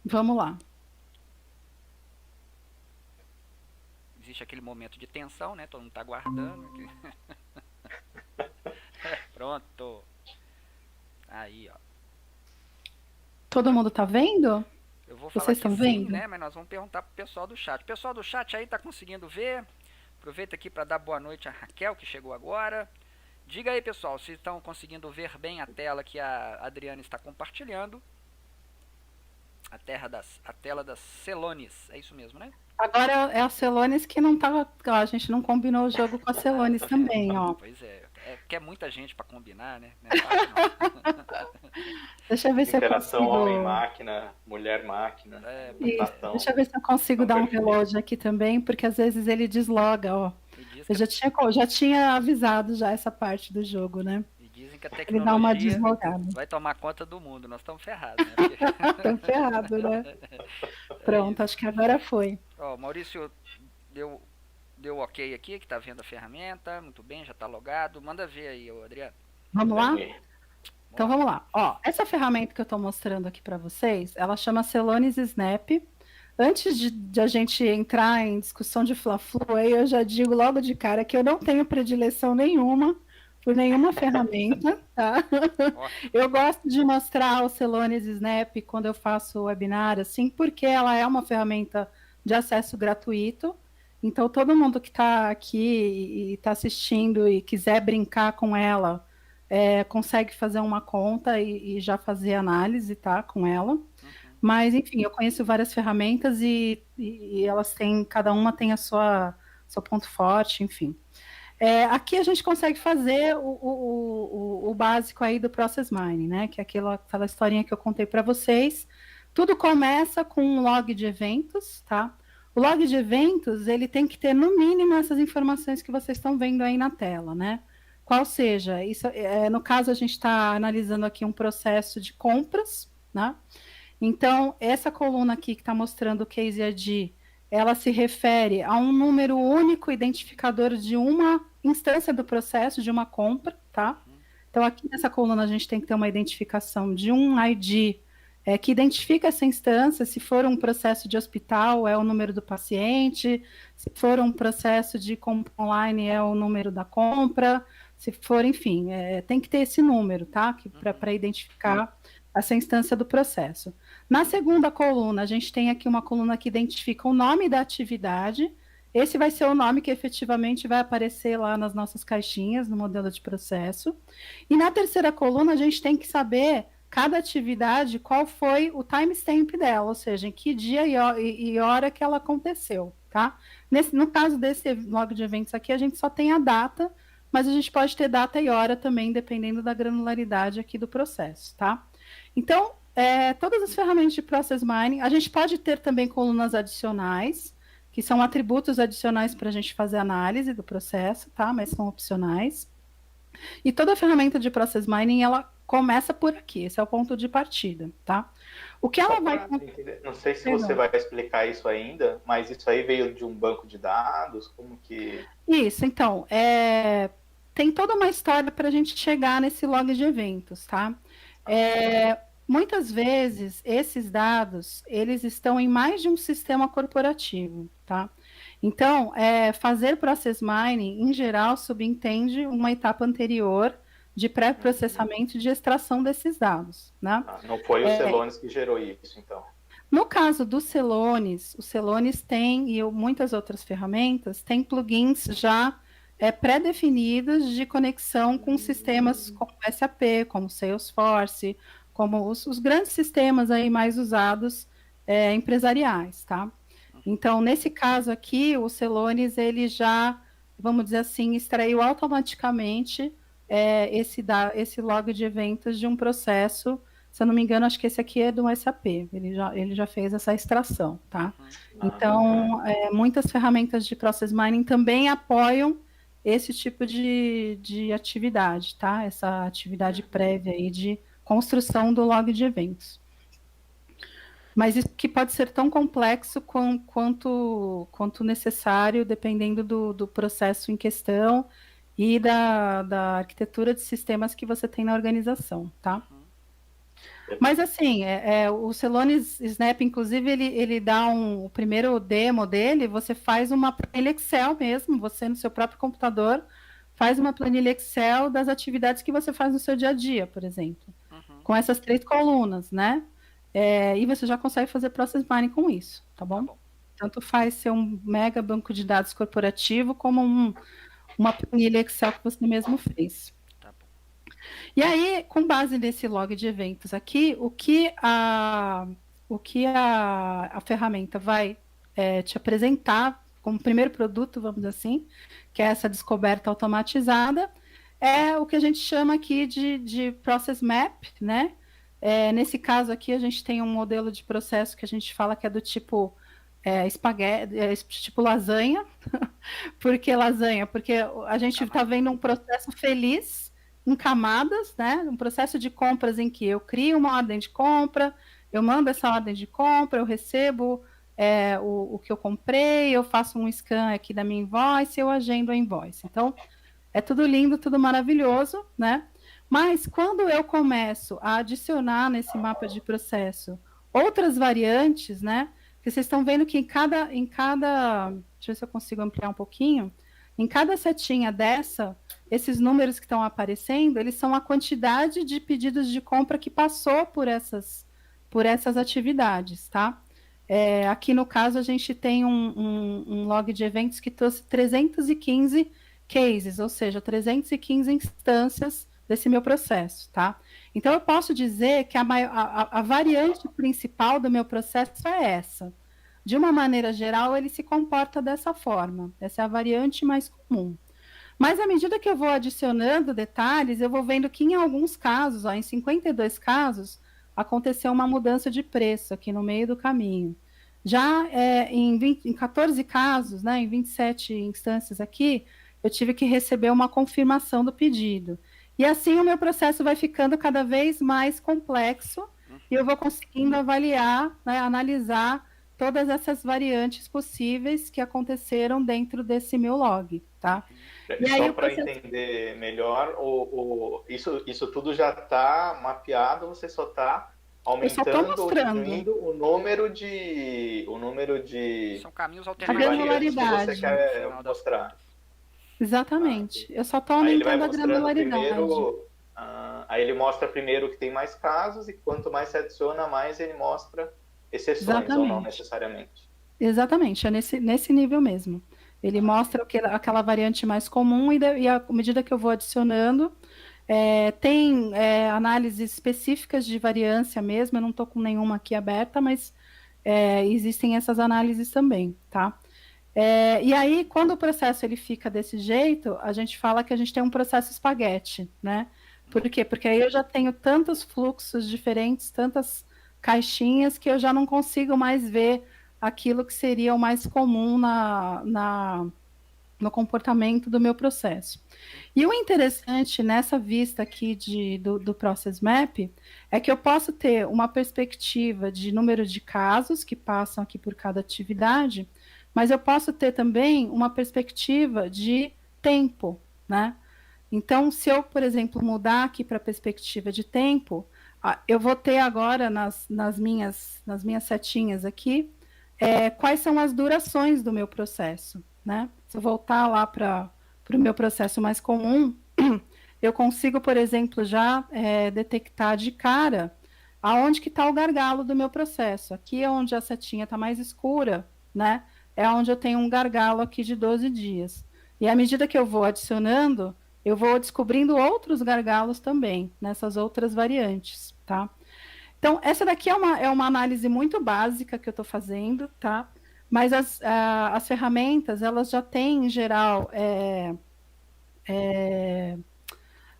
Vamos lá. Existe aquele momento de tensão, né? Todo mundo tá aguardando. Pronto. Aí, ó. Todo mundo tá vendo? Eu vou falar Vocês que estão sim, vendo? né? Mas nós vamos perguntar pro pessoal do chat. O pessoal do chat aí tá conseguindo ver? Aproveita aqui para dar boa noite a Raquel, que chegou agora. Diga aí, pessoal, se estão conseguindo ver bem a tela que a Adriana está compartilhando. A tela das Celones. É isso mesmo, né? Agora é a Celones que não tava. Ó, a gente não combinou o jogo com a Celones também, ó. Pois é. É porque é muita gente para combinar, né? Não é fácil, não. Deixa eu ver se eu Interação consigo. homem-máquina, mulher-máquina, É, pois Isso. é. Deixa mutação eu ver se eu consigo tão dar um perfeita. relógio aqui também, porque às vezes ele desloga, ó. Me diz Eu que, já tinha avisado já essa parte do jogo, né? me dizem que a Ele dá uma tecnologia deslogada. vai tomar conta do mundo. Nós estamos ferrados, né? Porque... Tá ferrado, né? é Pronto, isso. acho que agora foi. Ó, Maurício deu, deu ok aqui, que tá vendo a ferramenta. Muito bem, já tá logado. Manda ver aí, ô Adriano. Vamos lá? Ganhei. Então Vamos lá. vamos lá. Ó, essa ferramenta que eu estou mostrando aqui para vocês, ela chama Celonis Snap. Antes de a gente entrar em discussão de Fla-Flu, aí eu já digo logo de cara que eu não tenho predileção nenhuma por nenhuma ferramenta, tá? Ó, Eu gosto de mostrar o Celonis Snap quando eu faço webinar, assim, porque ela é uma ferramenta de acesso gratuito. Então, todo mundo que está aqui e está assistindo e quiser brincar com ela, consegue fazer uma conta e já fazer análise, tá, com ela. Mas, enfim, eu conheço várias ferramentas e elas têm, cada uma tem a seu ponto forte, enfim. Aqui a gente consegue fazer o básico aí do Process Mining, né? Que é aquela historinha que eu contei para vocês. Tudo começa com um log de eventos, tá? O log de eventos, ele tem que ter, no mínimo, essas informações que vocês estão vendo aí na tela, né? Qual seja, isso, no caso, a gente está analisando aqui um processo de compras, né? Então, essa coluna aqui que está mostrando o case ID, ela se refere a um número único identificador de uma instância do processo, de uma compra, tá? Então, aqui nessa coluna a gente tem que ter uma identificação de um ID que identifica essa instância. Se for um processo de hospital, é o número do paciente. Se for um processo de compra online, é o número da compra. Se for, enfim, tem que ter esse número, tá? Para identificar essa instância do processo. Na segunda coluna, a gente tem aqui uma coluna que identifica o nome da atividade. Esse vai ser o nome que efetivamente vai aparecer lá nas nossas caixinhas, no modelo de processo. E na terceira coluna, a gente tem que saber, cada atividade, qual foi o timestamp dela, ou seja, em que dia e hora que ela aconteceu, tá? No caso desse log de eventos aqui, a gente só tem a data, mas a gente pode ter data e hora também, dependendo da granularidade aqui do processo, tá? Então, todas as ferramentas de Process Mining, a gente pode ter também colunas adicionais, que são atributos adicionais para a gente fazer análise do processo, tá? Mas são opcionais. E toda ferramenta de Process Mining, ela começa por aqui, esse é o ponto de partida, tá? O que ela vai... Entender. Não sei se você vai explicar isso ainda, mas isso aí veio de um banco de dados? Como que... Isso, então, tem toda uma história para a gente chegar nesse log de eventos, tá? Muitas vezes, esses dados, eles estão em mais de um sistema corporativo, tá? Então, fazer Process Mining, em geral, subentende uma etapa anterior de pré-processamento e de extração desses dados, né? Não foi o Celonis que gerou isso, então. No caso do Celonis, o Celonis tem, e muitas outras ferramentas, tem plugins já pré-definidos de conexão com sistemas como SAP, como Salesforce, como os grandes sistemas aí mais usados empresariais, tá? Então, nesse caso aqui, o Celonis, ele já, vamos dizer assim, extraiu automaticamente esse log de eventos de um processo. Se eu não me engano, acho que esse aqui é do SAP, ele já fez essa extração, tá? Então, muitas ferramentas de Process Mining também apoiam esse tipo de atividade, tá? Essa atividade prévia aí de construção do log de eventos. Mas isso que pode ser tão complexo quanto necessário, dependendo do processo em questão e da arquitetura de sistemas que você tem na organização, tá? Mas assim, o Celonis Snap, inclusive, ele dá o primeiro demo dele, você faz uma planilha Excel mesmo, você no seu próprio computador faz uma planilha Excel das atividades que você faz no seu dia a dia, por exemplo, com essas 3 colunas, né? E você já consegue fazer Process Mining com isso, tá bom? Tanto faz ser um mega banco de dados corporativo como uma planilha Excel que você mesmo fez. E aí, com base nesse log de eventos aqui, o que a ferramenta vai te apresentar como primeiro produto, vamos dizer assim, que é essa descoberta automatizada, é o que a gente chama aqui de Process Map, né? Nesse caso aqui, a gente tem um modelo de processo que a gente fala que é do tipo espaguete, tipo lasanha. Por que lasanha? Porque a gente está vendo um processo feliz em camadas, né? Um processo de compras em que eu crio uma ordem de compra, eu mando essa ordem de compra, eu recebo o que eu comprei, eu faço um scan aqui da minha invoice, eu agendo a invoice. Então, é tudo lindo, tudo maravilhoso, né? Mas quando eu começo a adicionar nesse mapa de processo outras variantes, né? Porque vocês estão vendo que em cada. Deixa eu ver se eu consigo ampliar um pouquinho. Em cada setinha dessa, esses números que estão aparecendo, eles são a quantidade de pedidos de compra que passou por essas atividades, tá? Aqui no caso, a gente tem um log de eventos que trouxe 315 cases, ou seja, 315 instâncias desse meu processo, tá? Então, eu posso dizer que a variante principal do meu processo é essa. De uma maneira geral, ele se comporta dessa forma. Essa é a variante mais comum. Mas, à medida que eu vou adicionando detalhes, eu vou vendo que, em alguns casos, em 52 casos, aconteceu uma mudança de preço aqui no meio do caminho. Já em 14 casos, né, em 27 instâncias aqui, eu tive que receber uma confirmação do pedido. E assim o meu processo vai ficando cada vez mais complexo e eu vou conseguindo avaliar, né, analisar todas essas variantes possíveis que aconteceram dentro desse meu log, tá? E aí, só para entender melhor, isso tudo já está mapeado, você só está aumentando ou diminuindo o número de são caminhos alternativos que você quer mostrar. Exatamente. Eu só estou aumentando a granularidade. Aí ele mostra primeiro que tem mais casos e quanto mais se adiciona, mais ele mostra exceções. Exatamente. Ou não necessariamente. Exatamente, é nesse nível mesmo. Ele mostra aquela variante mais comum e à medida que eu vou adicionando, tem análises específicas de variância mesmo, eu não estou com nenhuma aqui aberta, mas existem essas análises também, tá? E aí, quando o processo ele fica desse jeito, a gente fala que a gente tem um processo espaguete, né? Por quê? Porque aí eu já tenho tantos fluxos diferentes, tantas caixinhas, que eu já não consigo mais ver aquilo que seria o mais comum no comportamento do meu processo. E o interessante nessa vista aqui do Process Map é que eu posso ter uma perspectiva de número de casos que passam aqui por cada atividade, mas eu posso ter também uma perspectiva de tempo, né? Então, se eu, por exemplo, mudar aqui para a perspectiva de tempo, eu vou ter agora nas minhas setinhas aqui, quais são as durações do meu processo, né? Se eu voltar lá para o meu processo mais comum, eu consigo, por exemplo, já detectar de cara aonde que está o gargalo do meu processo. Aqui é onde a setinha está mais escura, né? É onde eu tenho um gargalo aqui de 12 dias. E à medida que eu vou adicionando, eu vou descobrindo outros gargalos também, nessas outras variantes, tá? Então, essa daqui é uma análise muito básica que eu estou fazendo, tá? Mas as ferramentas, elas já têm, em geral,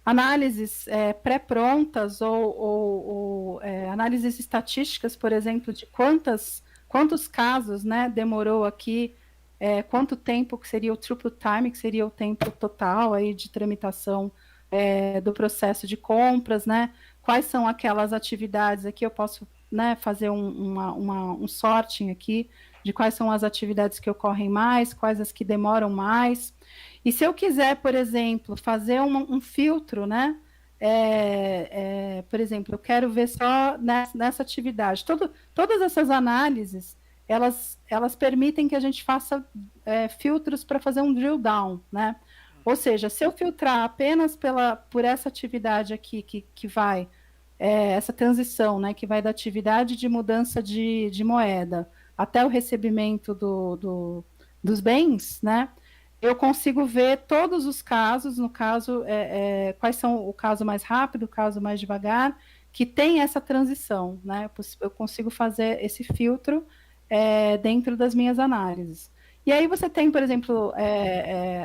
análises pré-prontas ou análises estatísticas, por exemplo, de quantos casos, né, demorou aqui, quanto tempo que seria o throughput time, que seria o tempo total aí de tramitação do processo de compras, né? Quais são aquelas atividades aqui, eu posso, né, fazer um sorting aqui de quais são as atividades que ocorrem mais, quais as que demoram mais. E se eu quiser, por exemplo, fazer um filtro, né, por exemplo, eu quero ver só nessa atividade. Todas essas análises, elas permitem que a gente faça filtros para fazer um drill down, né? Ou seja, se eu filtrar apenas por essa atividade aqui que vai, essa transição, né, que vai da atividade de mudança de moeda até o recebimento dos bens, né? Eu consigo ver todos os casos, no caso, quais são o caso mais rápido, o caso mais devagar, que tem essa transição, né? Eu consigo fazer esse filtro dentro das minhas análises. E aí você tem, por exemplo,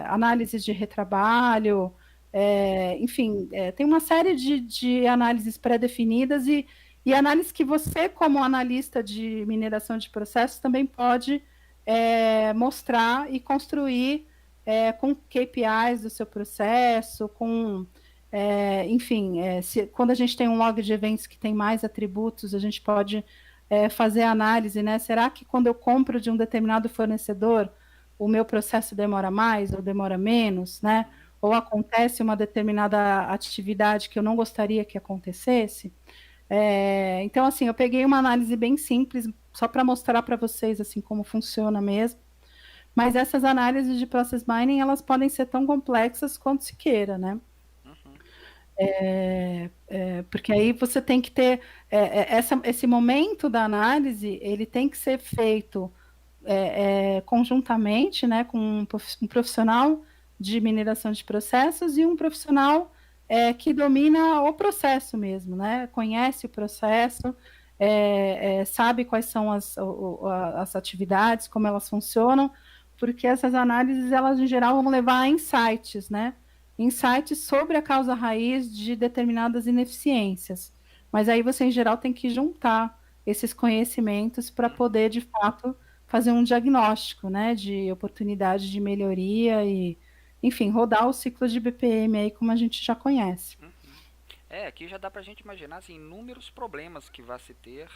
análises de retrabalho, enfim, tem uma série de análises pré-definidas e análises que você, como analista de mineração de processos, também pode mostrar e construir com KPIs do seu processo, enfim, quando a gente tem um log de eventos que tem mais atributos, a gente pode fazer análise, né? Será que quando eu compro de um determinado fornecedor, o meu processo demora mais ou demora menos, né? Ou acontece uma determinada atividade que eu não gostaria que acontecesse? Então, assim, eu peguei uma análise bem simples, só para mostrar para vocês, assim, como funciona mesmo. Mas essas análises de process mining, elas podem ser tão complexas quanto se queira, né? Porque aí você tem que ter esse momento da análise, ele tem que ser feito conjuntamente, né, com um profissional de mineração de processos e um profissional que domina o processo mesmo, né? Conhece o processo, sabe quais são as atividades, como elas funcionam, porque essas análises, elas em geral vão levar a insights, né? Insights sobre a causa raiz de determinadas ineficiências. Mas aí você, em geral, tem que juntar esses conhecimentos para poder, de fato, fazer um diagnóstico, né, de oportunidade de melhoria e, enfim, rodar o ciclo de BPM aí como a gente já conhece. Aqui já dá pra gente imaginar assim, inúmeros problemas que vai se ter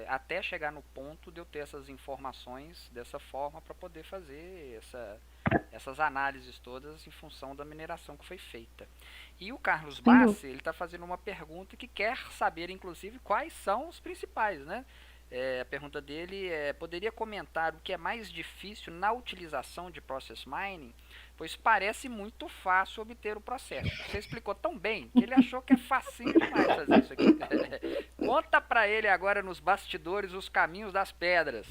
até chegar no ponto de eu ter essas informações dessa forma para poder fazer essas análises todas em função da mineração que foi feita. E o Carlos Bassi, ele está fazendo uma pergunta que quer saber, inclusive, quais são os principais, né? A pergunta dele poderia comentar o que é mais difícil na utilização de Process Mining, pois parece muito fácil obter o processo. Você explicou tão bem que ele achou que é facinho demais fazer isso aqui. Conta pra ele agora nos bastidores os caminhos das pedras.